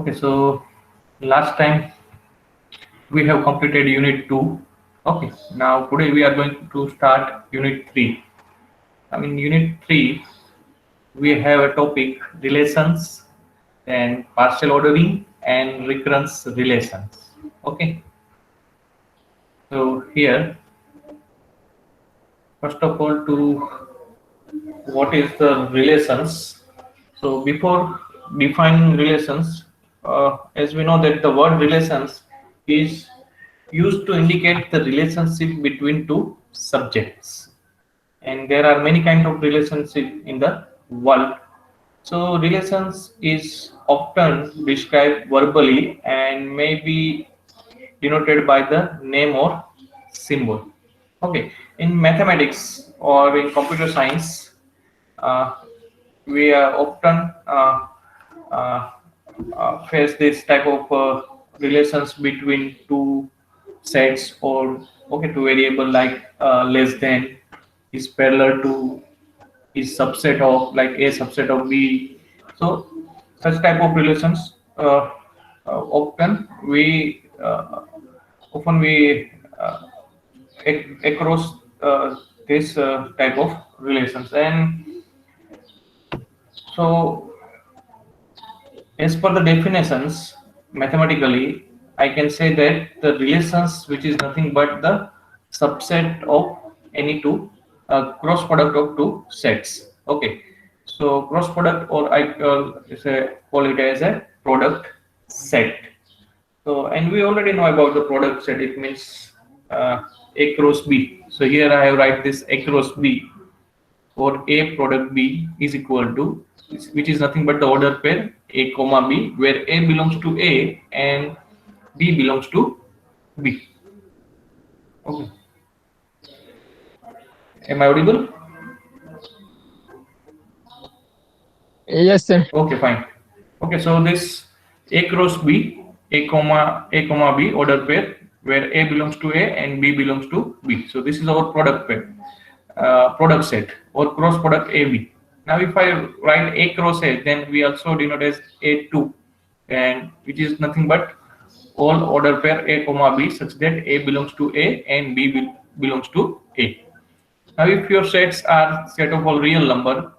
Okay, so last time we have completed unit 2. Okay, now today we are going to start unit 3. In unit 3 we have a topic relations and partial ordering and recurrence relations. Okay, so here first of all, to what is the relations. So before defining relations, as we know that the word relations is used to indicate the relationship between two subjects, and there are many kind of relationship in the world. So relations is often described verbally and may be denoted by the name or symbol. Okay, in mathematics or in computer science, uh, we are often uh, face this type of relations between two sets, or okay, two variable like less than is parallel to is subset of like a subset of b. So such type of relations often we across this type of relations. And so as per the definitions, mathematically, I can say that the relations, which is nothing but the subset of any two cross product of two sets. Okay, so cross product, or I call it as a product set. So, and we already know about the product set. It means A cross B. So here I have write this A cross B, or A product B is equal to, which is nothing but the order pair A comma B, where A belongs to A and B belongs to B. Okay, am I audible? Yes, sir. Okay, fine. Okay, so this A cross B, A comma B order pair, where A belongs to A and B belongs to B. So this is our product pair, product set, or cross product AB. Now, if I write A cross A, then we also denote as A2, and which is nothing but all order pair A comma B, such that A belongs to A and B belongs to A. Now, if your sets are set of all real number,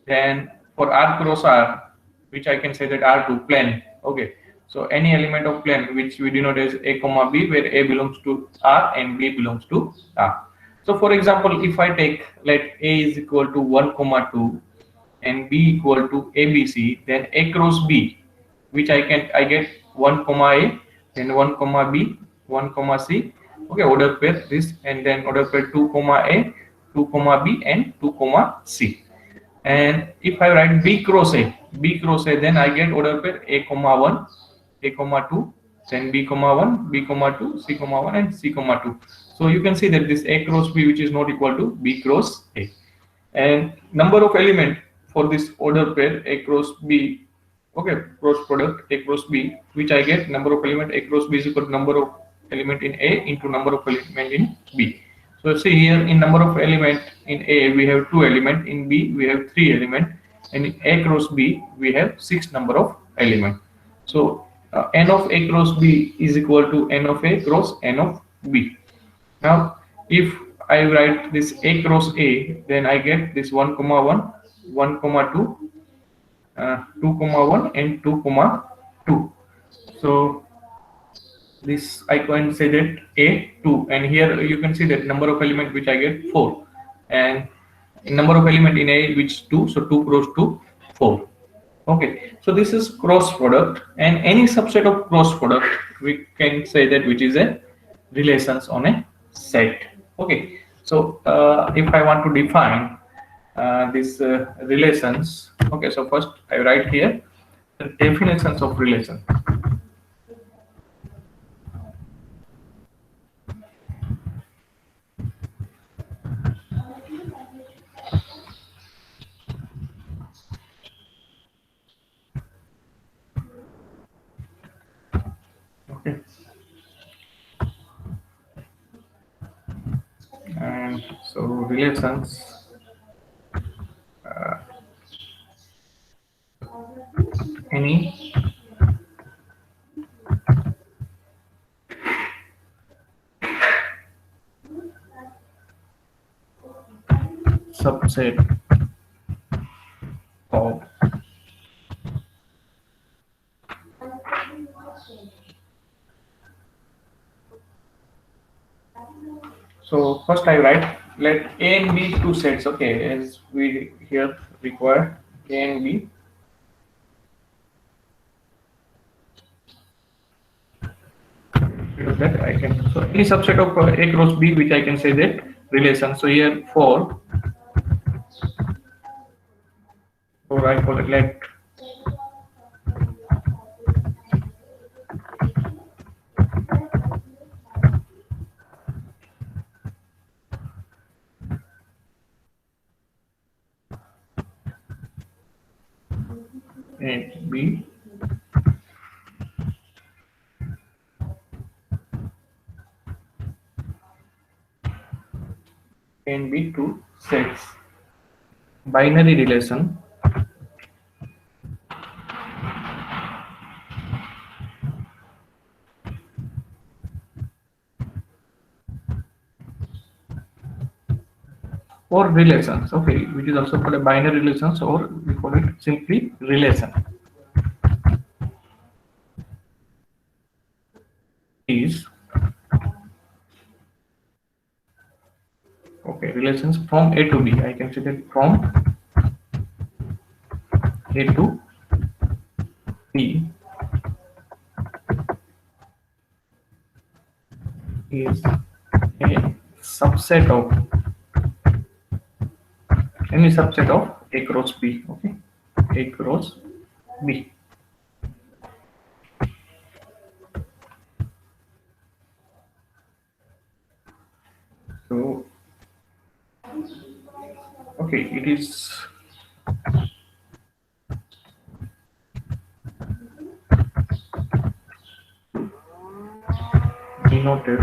then for R cross R, which I can say that R2 plane. Okay, so any element of plane which we denote as A comma B, where A belongs to R and B belongs to R. So, for example, if I take, let A is equal to 1 comma 2 and B equal to ABC, then A cross B, which I get 1 comma A, then 1 comma B, 1 comma C. Okay, order pair this, and then order pair 2 comma A, 2 comma B, and 2 comma C. And if I write B cross A, then I get order pair A comma 1, A comma 2, then B comma 1, B comma 2, C comma 1, and C comma 2. So you can see that this A cross B, which is not equal to B cross A. And number of element for this order pair A cross B, okay, cross product A cross B, which I get number of element A cross B is equal to number of element in A into number of element in B. So see here, in number of element in A we have 2 element, in B we have 3 element, and in A cross B we have 6 number of element. So n of A cross B is equal to n of A cross n of B. Now, if I write this A cross A, then I get this 1 comma 1, 1 comma 2, 2 comma 1, and 2 comma 2. So this I can say that A2, and here you can see that number of element which I get 4, and number of element in A which 2, so 2 cross 2, 4. Okay, so this is cross product, and any subset of cross product we can say that which is a relations on a set. Okay, so if I want to define these relations, okay, so first I write here the definitions of relation. Okay, and so relations, any subset of. So first I write let A and B two sets. Okay, as we here require A and B. That I can, so any subset of A cross B, which I can say that relation. So here for I call it let A B and B two sets. Binary relation or relations. Okay, which is also called a binary relations, or we call it simply relation. Is okay relations from A to B. I can say that from A to B is a subset of any subset of A cross B. Okay, A cross B. So okay, it is denoted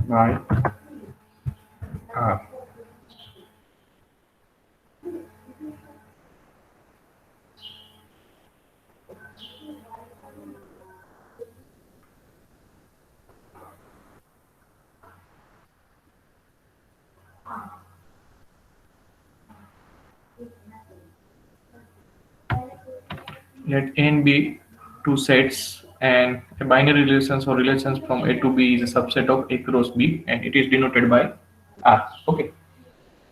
by R. Let A and B two sets, and a binary relations or relations from A to B is a subset of A cross B, and it is denoted by R. Okay,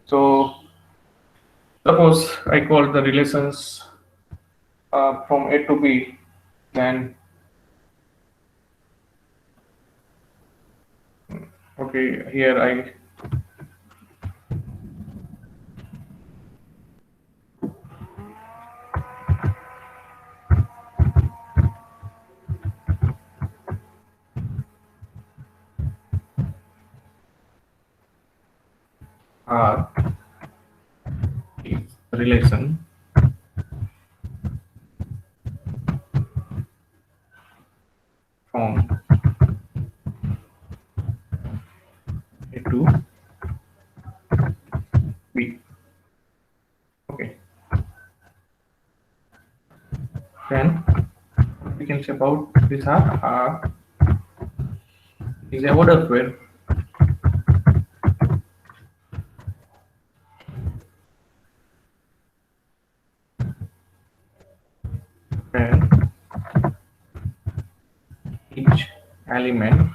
so suppose I call the relations from A to B, then okay, here I R is the relation from A to B. Okay, then we can say about this R is a order pair. Where each element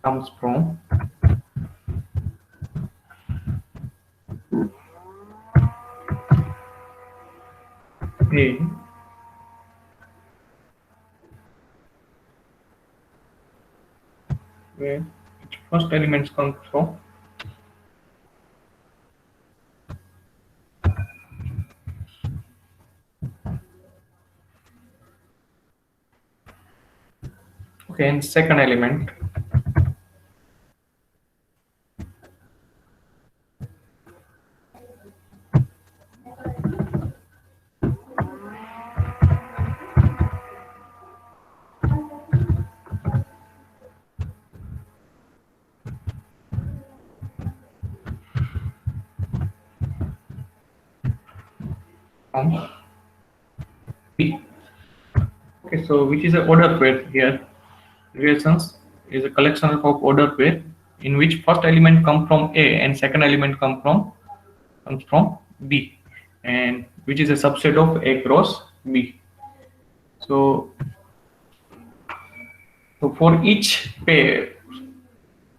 comes from A where its first elements come from okay, and second element from B. Okay, so which is an order pair here. Relations is a collection of order pair in which first element comes from A and second element comes from B, and which is a subset of A cross B. So, for each pair,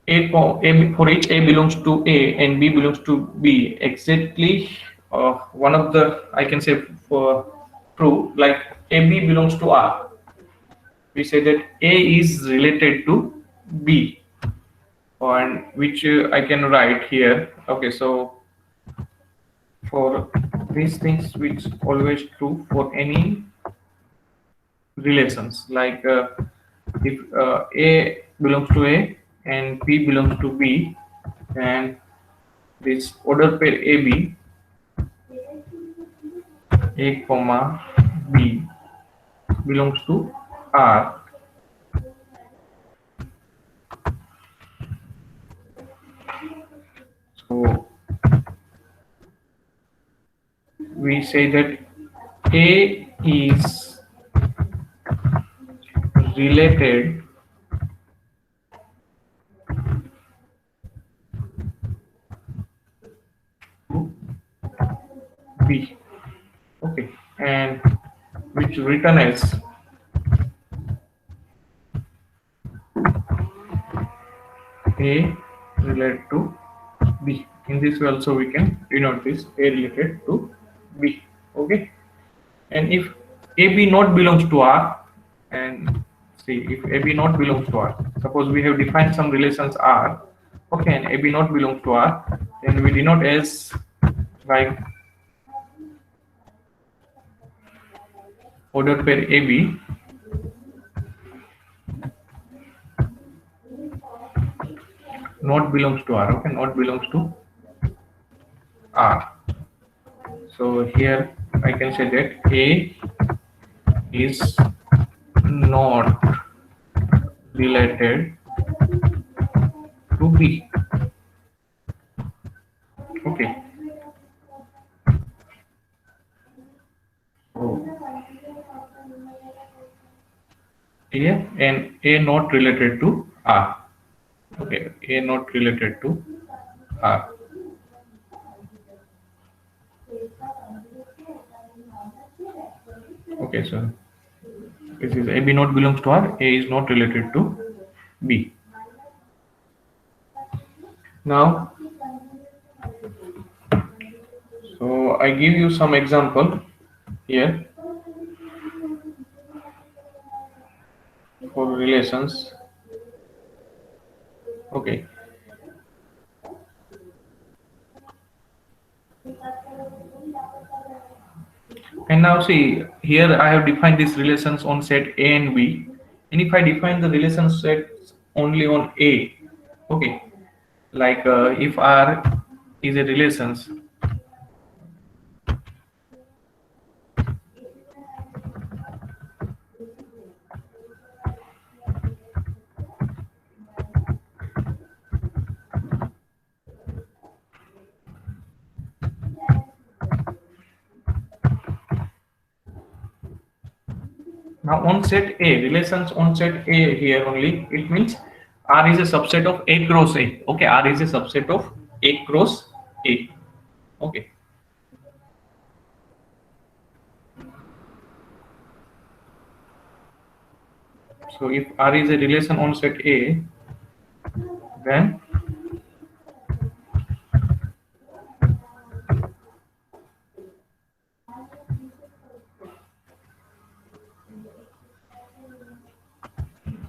for each A belongs to A and B belongs to B, exactly one of the, I can say, for true, like AB belongs to R, we say that A is related to B, and which I can write here. Okay, so for these things which always true for any relations, like if A belongs to A and B belongs to B, then this order pair AB, A comma B belongs to R. So we say that A is related to B. Okay, and which written as A related to B. In this way also we can denote this A related to B. Okay, and if AB not belongs to R, and see, if AB not belongs to R, suppose we have defined some relations R, okay, and AB not belongs to R, then we denote as like order pair AB not belongs to R. Okay, not belongs to R. So here I can say that A is not related to B. Okay. So A and A not related to R. Okay, A not related to R. Okay, so this is AB not belongs to R, A is not related to B. Now, so I give you some example here for relations. Okay. And now see, here I have defined these relations on set A and B. And if I define the relation sets only on A, okay, like if R is a relations, now on set A, relations on set A here only, it means R is a subset of A cross A. Okay, R is a subset of A cross A. Okay. So if R is a relation on set A, then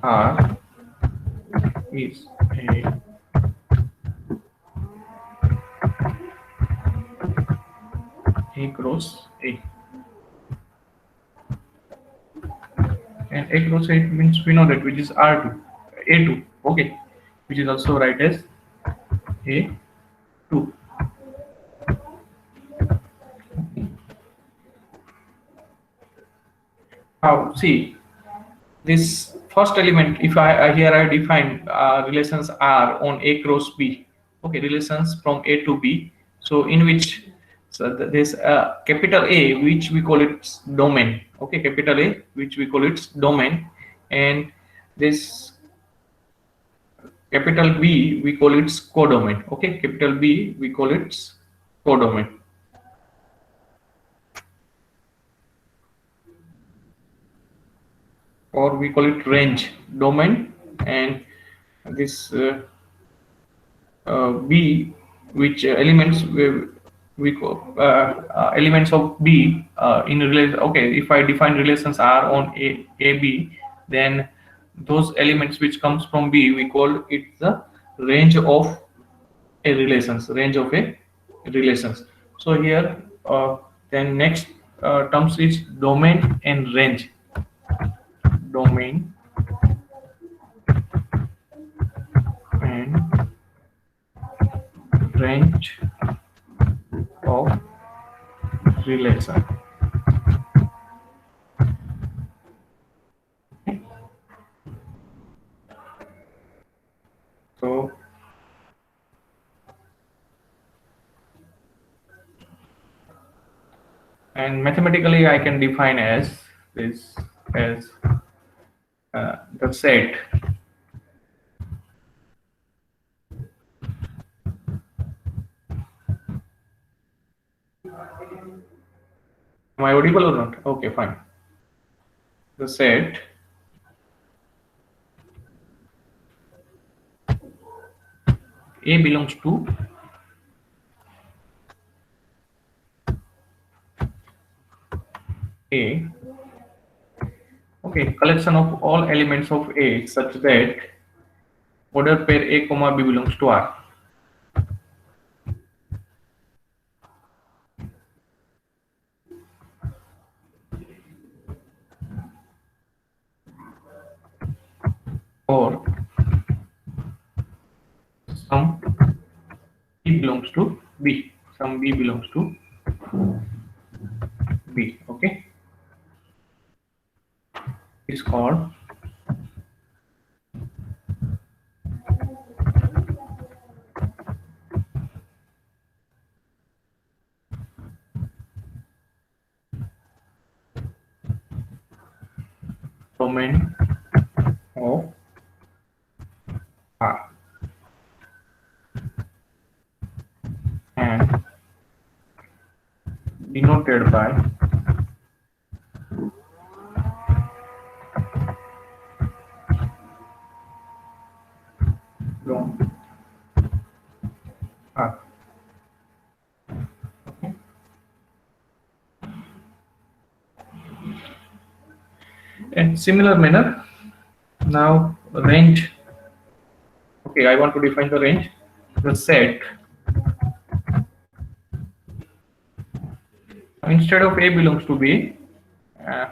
R is A cross A. And A cross A means we know that which is R2, A2, okay, which is also write as A2. Now see, this first element, if I here I define relations R on A cross B, okay, relations from A to B, so in which So this capital A, which we call its domain. Okay, capital A, which we call its domain, and this capital B, we call its codomain. Okay, capital B, we call its codomain. Or we call it range domain, and this B, which elements we call elements of B in relation. Okay, if I define relations R on A B, then those elements which comes from B, we call it the range of a relations, range of a relations. So here, then next terms is domain and range. Domain and range of relation. So and mathematically I can define as this as the set am I audible or not? Okay, fine. The set A belongs to A. Okay, collection of all elements of A such that order pair A comma B belongs to R. Or some B belongs to B. Some B belongs to B. Okay, is called domain of R, and denoted by long R. Okay. In similar manner, now range. Okay, I want to define the range. The set, instead of A belongs to B, uh,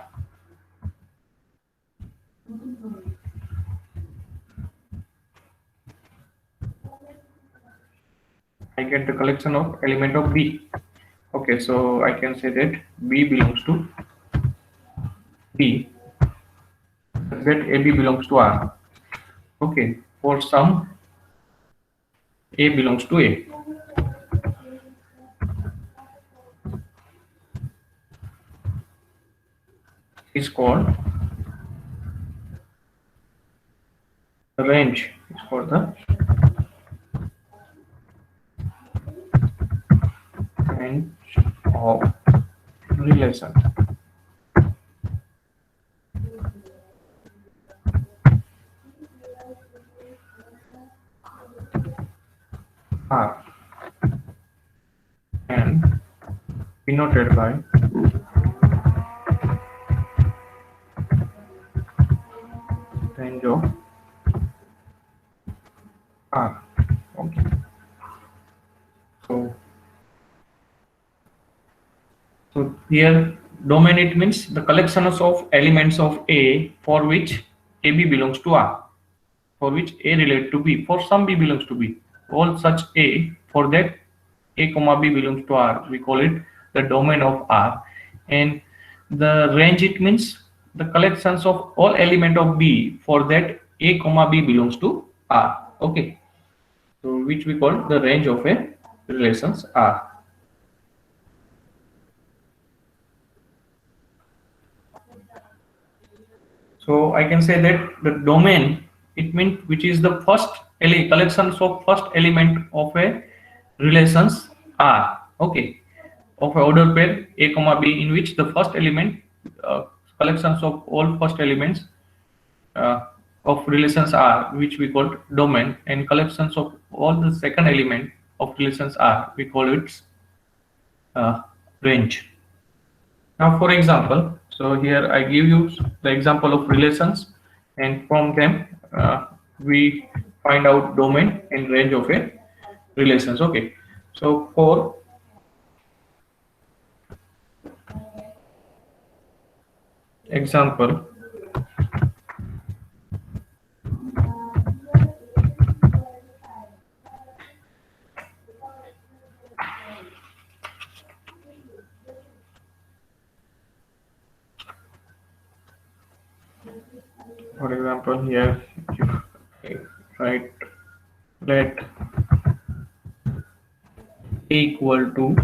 I get the collection of element of B. Okay, so I can say that B belongs to B, that AB belongs to R. Okay, for some A belongs to A. Is called the range. Is called the range of relation. R, and denoted by range of R. Okay. So here domain, it means the collections of elements of A for which AB belongs to R, for which A relate to B, for some B belongs to B. All such A, for that A comma B belongs to R, we call it the domain of R. And the range, it means the collections of all element of B for that A comma B belongs to R. Okay, so which we call the range of a relations R. So I can say that the domain, it means which is the first collections of first element of a relations R. Okay, of a order pair A comma B, in which the first element, collections of all first elements uh, of relations R, which we call domain, and collections of all the second element of relations R, we call it range. Now, for example, so here I give you the example of relations, and from them we find out domain and range of a relations. Okay, so for example, here if I write let A equal to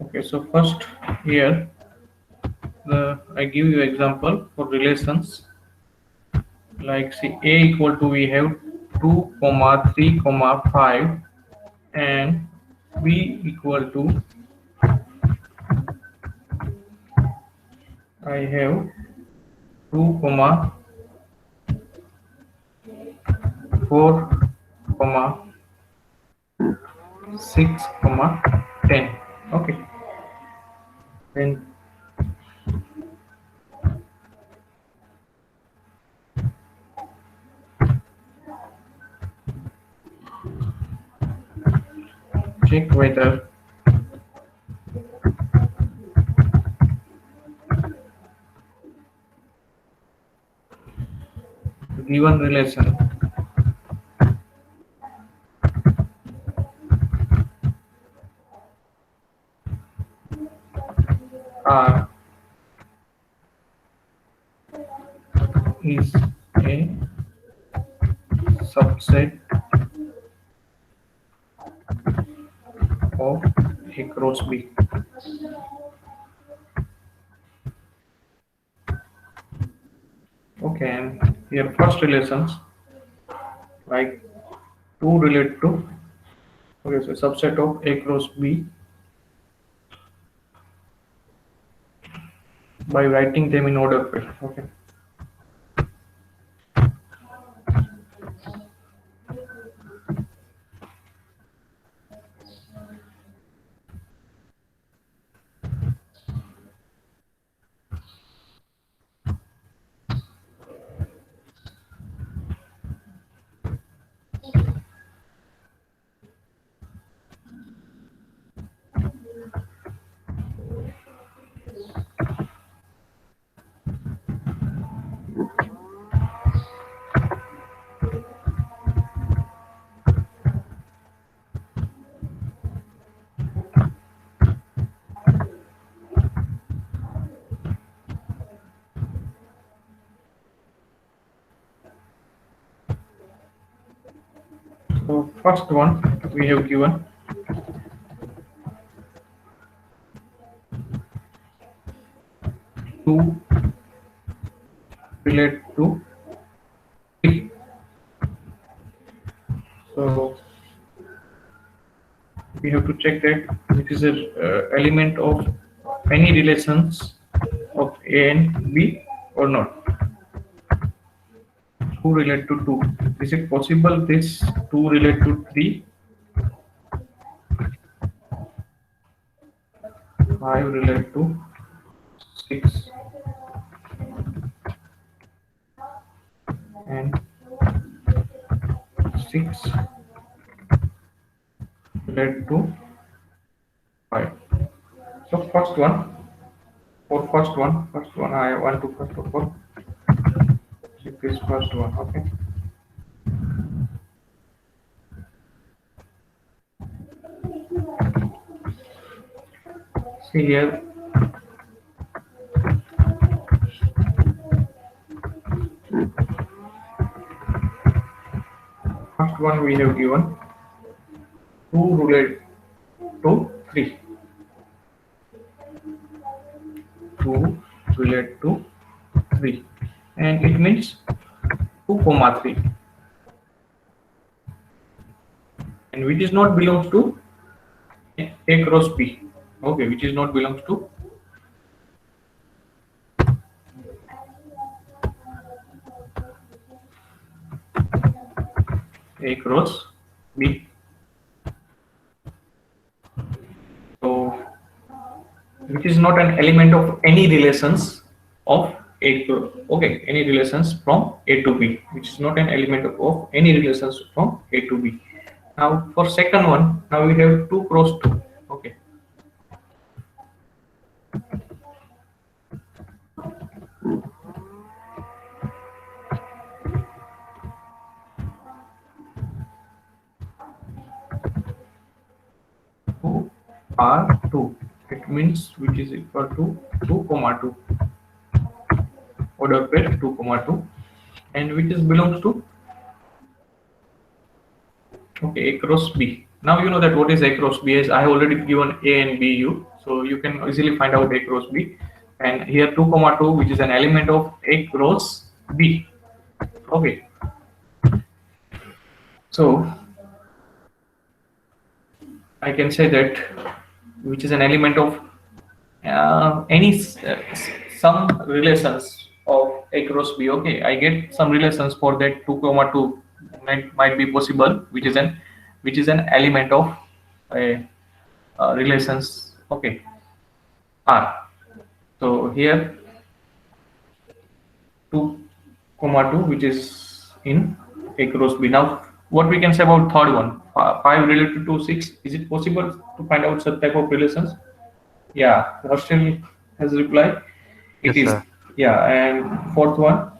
okay, so first here I give you example for relations, like see A equal to, we have 2 comma 3 comma 5, and B equal to, I have 2 comma 4 comma 6 comma 10. Okay, then check whether given relation R is a subset of A cross B. Okay, and here first relations, like 2 relate to, okay, so subset of A cross B by writing them in order pair. Okay, so first one we have given 2 relate to 3. So we have to check that which is a element of any relations of A and B or not. 2 relate to 2. Is it possible this 2 relate to 3? 5 relate to 6 and 6 relate to 5. So first one I want to first of all check this first one. Okay. See here, first one we have given 2 relate to 3. 2 relate to 3, and it means 2 comma 3, and which is not belongs to A cross B. Okay, which is not belongs to A cross B. So which is not an element of any relations of A to, okay, any relations from A to B, which is not an element of any relations from A to B. Now for second one, now we have 2 cross 2. Okay. Two R2. It means which is equal to 2 comma 2. Order pair 2 comma 2, and which is belongs to, okay, A cross B. Now you know that what is A cross B is. I have already given A and B you, so you can easily find out A cross B. And here 2 comma 2, which is an element of A cross B. Okay. So I can say that which is an element of some relations of A cross B. Okay, I get some relations for that 2 comma 2 might be possible, which is an element of a relations. Okay, R. So here 2 comma 2, which is in A cross B. Now what we can say about third one, 5 related to 6. Is it possible to find out such type of relations? Yeah, Hostel has replied. It Yes, is. sir. Yeah, and fourth one,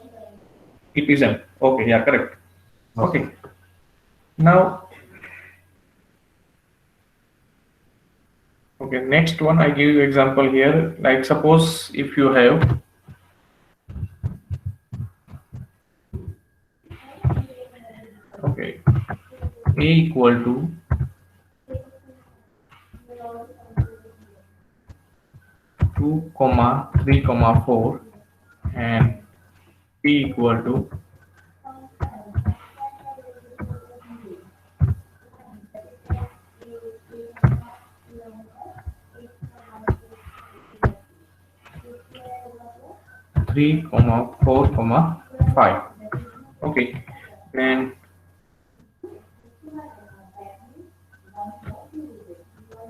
it isn't. Okay, yeah, correct. Okay. Okay. Now, okay, next one I give you example here. Like suppose if you have, okay, A equal to 2 comma 3 comma 4 and B equal to 3 comma 4 comma 5. Okay, then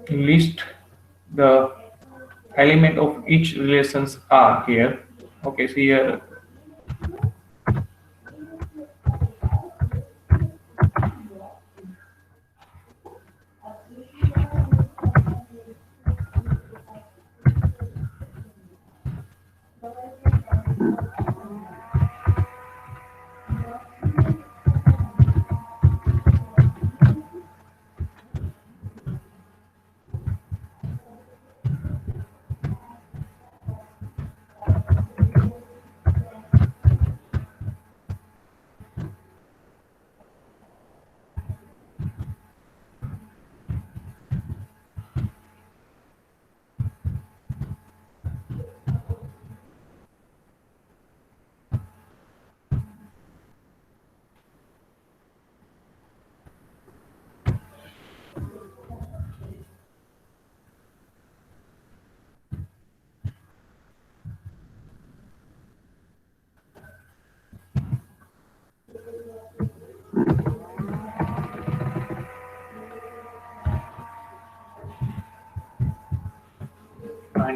list the element of each relations are here. Okay, see here,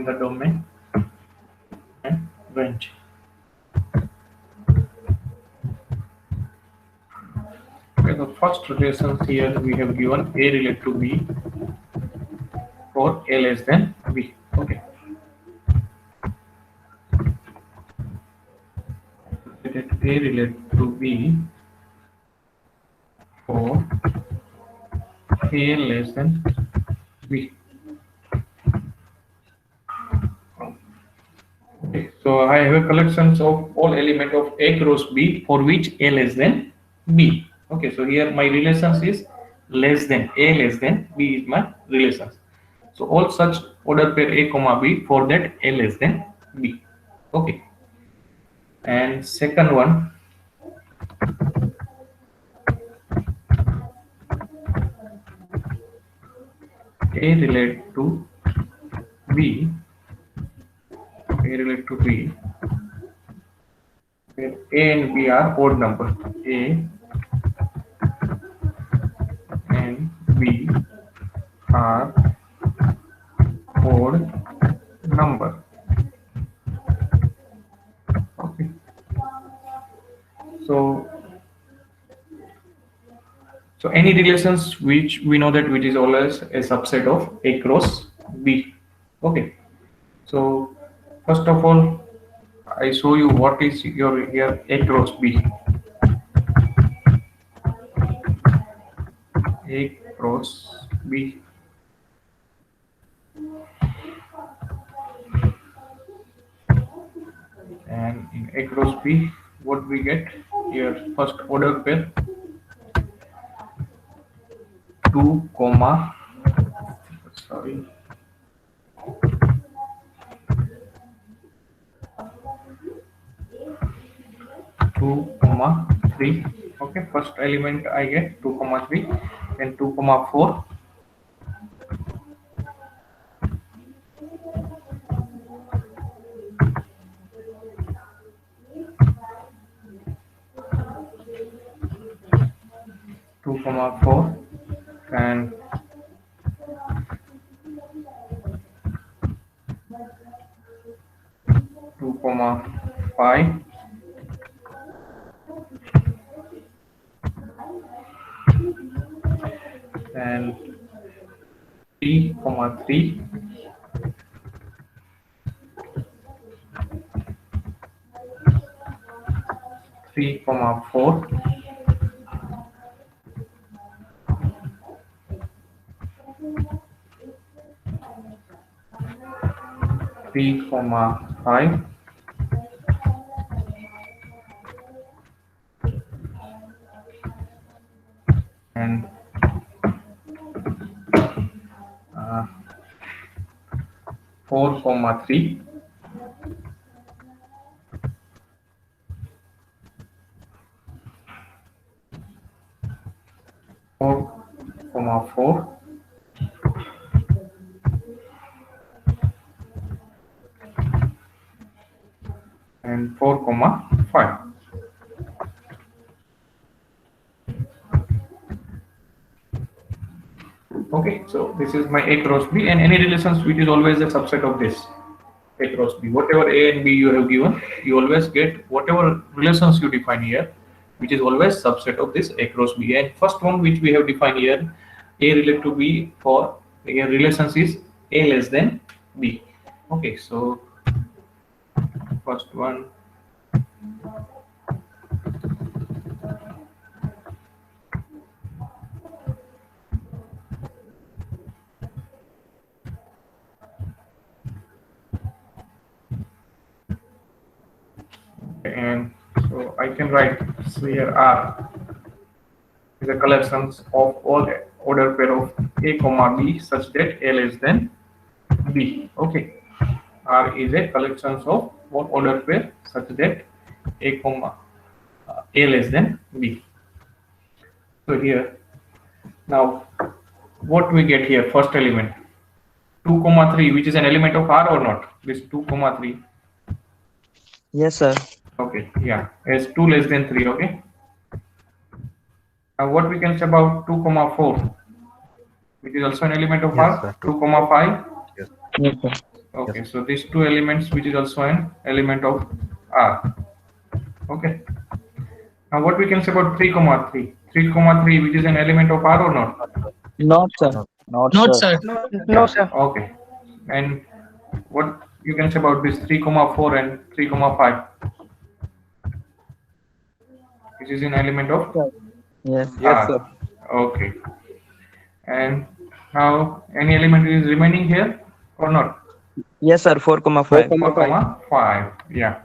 the domain and range. Okay, the first relations here we have given A related to B for A less than B. Okay. Let A related to B for A less than B. Okay, so I have a collections of all element of A cross B for which A less than B. Okay, so here my relations is less than A less than B is my relations. So all such order pair A comma B for that A less than B. Okay. And second one, A relate to B, A relate to B, where A and B are odd number. A and B are odd number. Okay. So any relations which we know that which is always a subset of A cross B. Okay. So first of all, I show you what is your here A cross B. A cross B. And in A cross B, what we get here first order pair 2 comma sorry 2 comma 3. Okay, first element I get 2 comma 3, then 2 comma 4, 2 comma 4, and 2 comma 5, and 3 comma 3, 3 comma 4, three comma 5, and 4 comma 3, 4 comma 4, and 4 comma 5. Okay, so this is my A cross B, and any relations which is always a subset of this A cross B. Whatever A and B you have given, you always get whatever relations you define here, which is always subset of this A cross B. And first one which we have defined here, A related to B for again relations is A less than B. Okay, so first one, and so I can write, so here R is a collection of all order pair of A comma B such that A less than B. Okay, R is a collection of all order pair such that A comma A less than B. So here now what we get here, first element 2 comma 3, which is an element of R or not, this 2 comma 3. Yes, sir. Okay, yeah, as 2 less than 3. Okay, now what we can say about 2 comma 4, which is also an element of Yes, R, sir. 2 comma 5. Yes, sir. Okay, so these two elements, which is also an element of R. Okay. Now what we can say about 3 comma 3? 3 comma 3, which is an element of R or not? Not sir. Not Not, sir. sir. No, sir. Okay. And what you can say about this 3 comma 4 and 3 comma 5, which is an element of Yes. R. Okay. And now any element is remaining here or not? Yes, sir. 4,5. 4 comma 5. Yeah.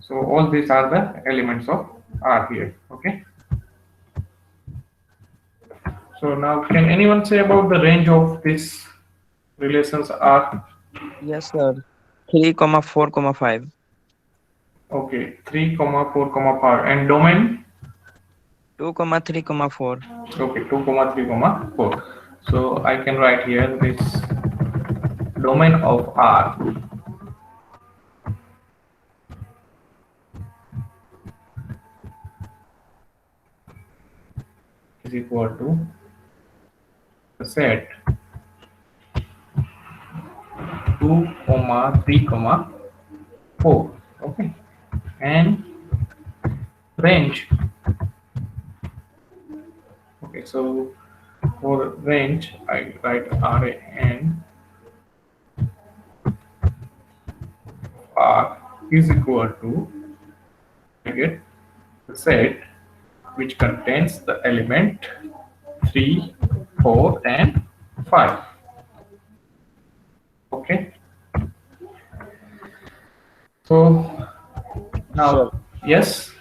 So all these are the elements of R here. Okay. So now can anyone say about the range of these relations R? Yes, sir. 3,4,5. Okay. 3 comma 4 comma 5. And domain? 2,3,4. Okay. 2 comma 3 comma 4. So I can write here this domain of R is equal to the set 2 comma 3 comma 4. Okay. And range. Okay, so for range I write RAN R is equal to, I get the set which contains the element 3, 4 and 5. Okay. So now yes.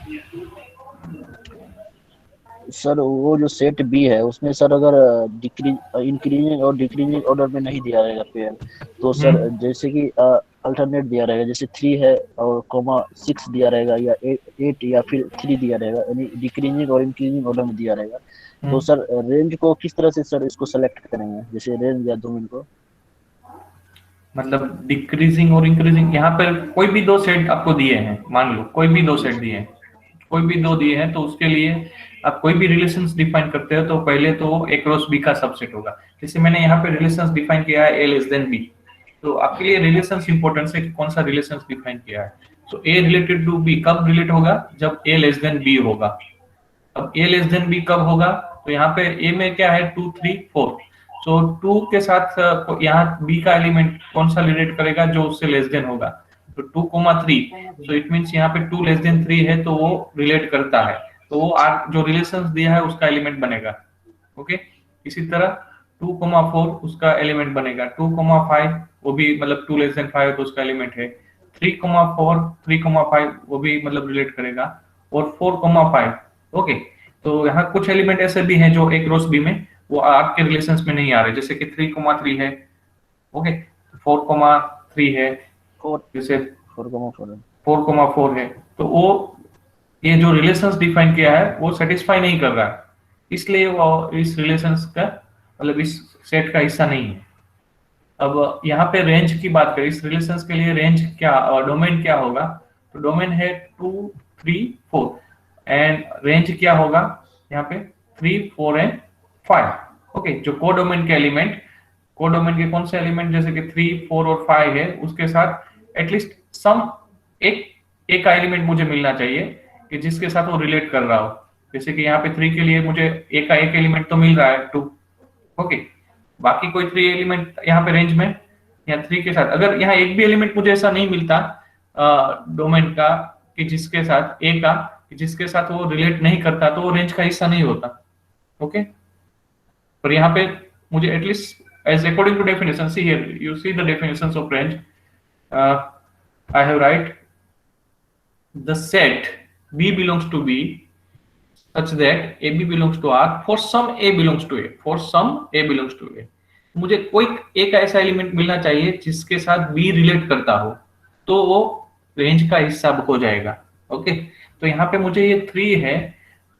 Sir वो जो set B है उसमें sir अगर increasing और decreasing order में नहीं दिया रहेगा पेयर तो सर जैसे कि अल्टरनेट दिया रहेगा जैसे 3 है और कॉमा 6 दिया रहेगा या 8 या फिर 3 दिया रहेगा यानी डिक्रीजिंग और इंक्रीजिंग ऑर्डर में दिया रहेगा तो सर रेंज को किस तरह से सर इसको सेलेक्ट करेंगे जैसे रेंज या डोमेन को मतलब डिक्रीजिंग और इंक्रीजिंग, यहाँ पर कोई भी दो सेट आपको दिए हैं, मान लो कोई भी दो सेट दिए हैं, कोई भी दो दिए हैं, तो उसके लिए आप कोई भी रिलेशंस डिफाइन करते हो तो पहले तो ए क्रॉस बी का सबसेट होगा। जैसे मैंने यहाँ पे रिलेशंस डिफाइन किया है ए लेस देन बी, तो आपके लिए रिलेशंस इंपॉर्टेंट है कि कौन सा रिलेशंस डिफाइन किया है। तो ए रिलेटेड टू बी कब रिलेट होगा, जब ए लेस देन बी होगा। अब ए लेस देन बी कब होगा, तो यहाँ पे ए में क्या है 2 3 4, सो 2 के साथ यहाँ बी का एलिमेंट कौन सा रिलेट करेगा, जो उससे लेस देन होगा, तो 2,3, सो इट मींस यहाँ पे 2 लेस देन 3 है तो वो रिलेट करता है, तो वो जो रिलेशंस दिया है उसका एलिमेंट बनेगा। ओके, इसी तरह 2,4 उसका एलिमेंट बनेगा, 2,5 वो भी मतलब 2 लेस देन 5 तो उसका एलिमेंट है, 3,4 3,5 वो भी मतलब रिलेट करेगा, और 4,5। ओके, तो यहाँ कुछ एलिमेंट ऐसे भी हैं जो ए क्रॉस बी में वो आपके रिलेशंस में नहीं आ रहे, जैसे कि 3,3 है, ओके, 4,3 है, जैसे 4,4 है, तो वो ये जो रिलेशंस डिफाइन किया है वो सेटिस्फाई नहीं कर रहा है, इसलिए वो इस रिलेशंस का मतलब इस सेट का हिस्सा नहीं है। अब यहाँ पे रेंज की बात करें, इस रिलेशंस के लिए रेंज क्या और डोमेन क्या होगा, तो डोमेन है 2 3 4 एंड रेंज क्या होगा यहाँ पे 3 4 एंड 5। ओके, जो कोडोमेन के एलिमेंट, कोडोमेन के कौन से एलिमेंट जैसे कि 3 4 और 5 है, उसके साथ एटलीस्ट सम एक का एलिमेंट मुझे मिलना चाहिए कि जिसके साथ वो रिलेट कर रहा हो। जैसे कि यहाँ पे 3 के लिए मुझे एक का एक एलिमेंट तो मिल रहा है 2, ओके, बाकी कोई 3 एलिमेंट यहाँ पे रेंज में या 3 के साथ, अगर यहाँ एक भी एलिमेंट मुझे ऐसा नहीं मिलता डोमेन का कि जिसके साथ ए का कि जिसके साथ वो रिलेट नहीं करता, तो वो रेंज का हिस्सा नहीं होता। ओके, पर यहाँ पे मुझे at least as according to definition, see here you see the definitions of range, I have write the set B belongs to B such that AB belongs to R for some A belongs to A, for some A belongs to A। मुझे कोई एक ऐसा element मिलना चाहिए जिसके साथ B relate करता हो, तो वो रेंज का हिस्सा हो जाएगा। ओके, तो यहाँ पे मुझे ये 3 है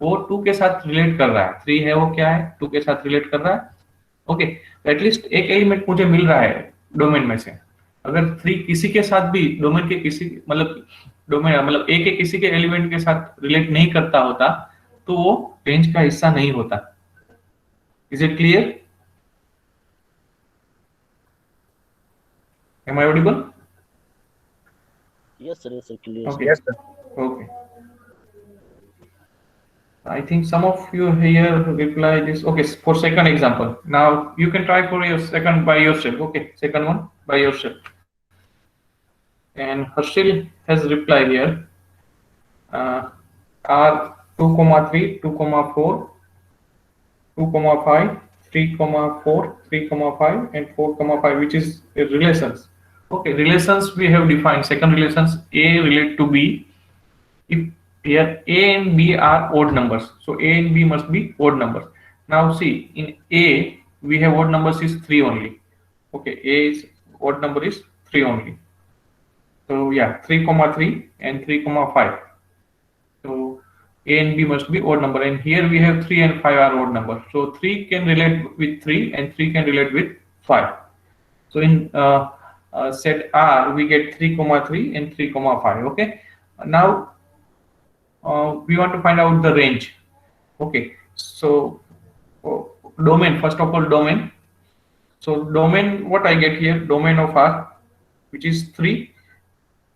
वो 2 के साथ रिलेट कर रहा है, 3 है वो क्या है 2 के साथ रिलेट कर रहा है। ओके, तो एटलीस्ट एक एलिमेंट मुझे मिल रहा है डोमेन में से। अगर 3 किसी के साथ भी डोमेन के किसी मतलब डोमेन मतलब ए के किसी के एलिमेंट के साथ रिलेट नहीं करता होता, तो वो रेंज का हिस्सा नहीं होता। Is it clear? Am I audible? Yes, sir. Yes, sir. Clear, Okay. sir. Yes, sir. Okay. I think some of you here reply this. Okay, for second example. Now you can try for your second by yourself. Okay, second one by yourself. And Harshil has replied here. R 2,3, 2,4, 2,5, 3,4, 3,5, and 4,5, which is relations. Okay, relations we have defined. Second relations, A relate to B. If here A and B are odd numbers, so A and B must be odd numbers. Now see, in A we have odd numbers is 3 only. Okay, A's odd number is 3 only. So yeah, 3,3 and 3,5. So A and B must be odd number, and here we have 3 and 5 are odd number. So 3 can relate with 3 and 3 can relate with 5. So in set R we get 3,3 and 3,5. Okay, now we want to find out the range. Okay, so domain, first of all, domain. So domain, what I get here, domain of R, which is 3.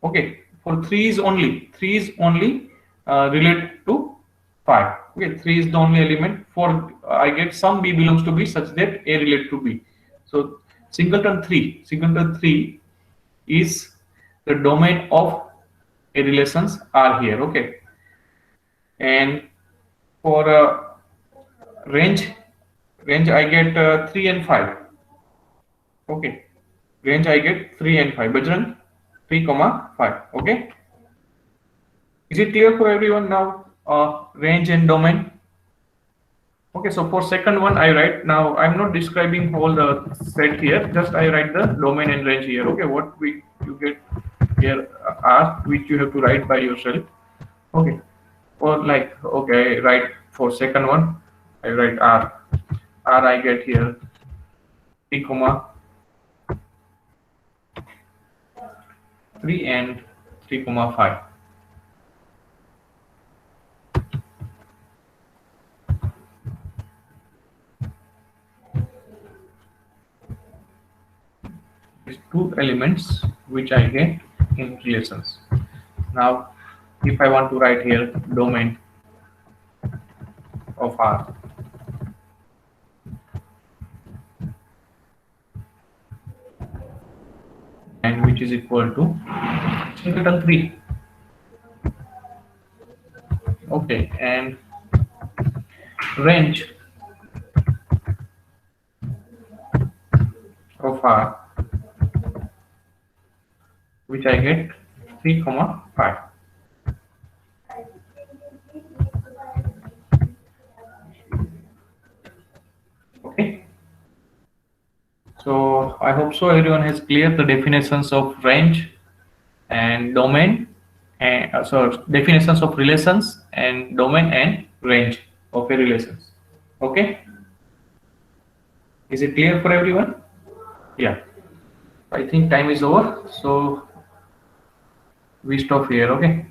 Okay, for 3 is only relate to 5. Okay, 3 is the only element. For I get some B belongs to B such that A relate to B. So singleton 3 is the domain of A relations are here. Okay, and for range I get 3 and 5. Okay, range I get 3 and 5. Bajrang, 3 comma 5. Okay, is it clear for everyone now? Range and domain. Okay, so for second one I write, now I'm not describing all the set here, just I write the domain and range here. Okay, what you get here are which you have to write by yourself. Okay, or like, okay, I write for second one I write R I get here 3 comma 3 and 3 comma 5. These two elements which I get in relations. Now if I want to write here domain of R, and which is equal to singleton 3. Okay, and range of R, which I get 3 comma 5. Okay, so I hope so everyone has clear the definitions of range and domain, and so definitions of relations and domain and range of a relations. Okay, is it clear for everyone? Yeah, I think time is over, so we stop here. Okay.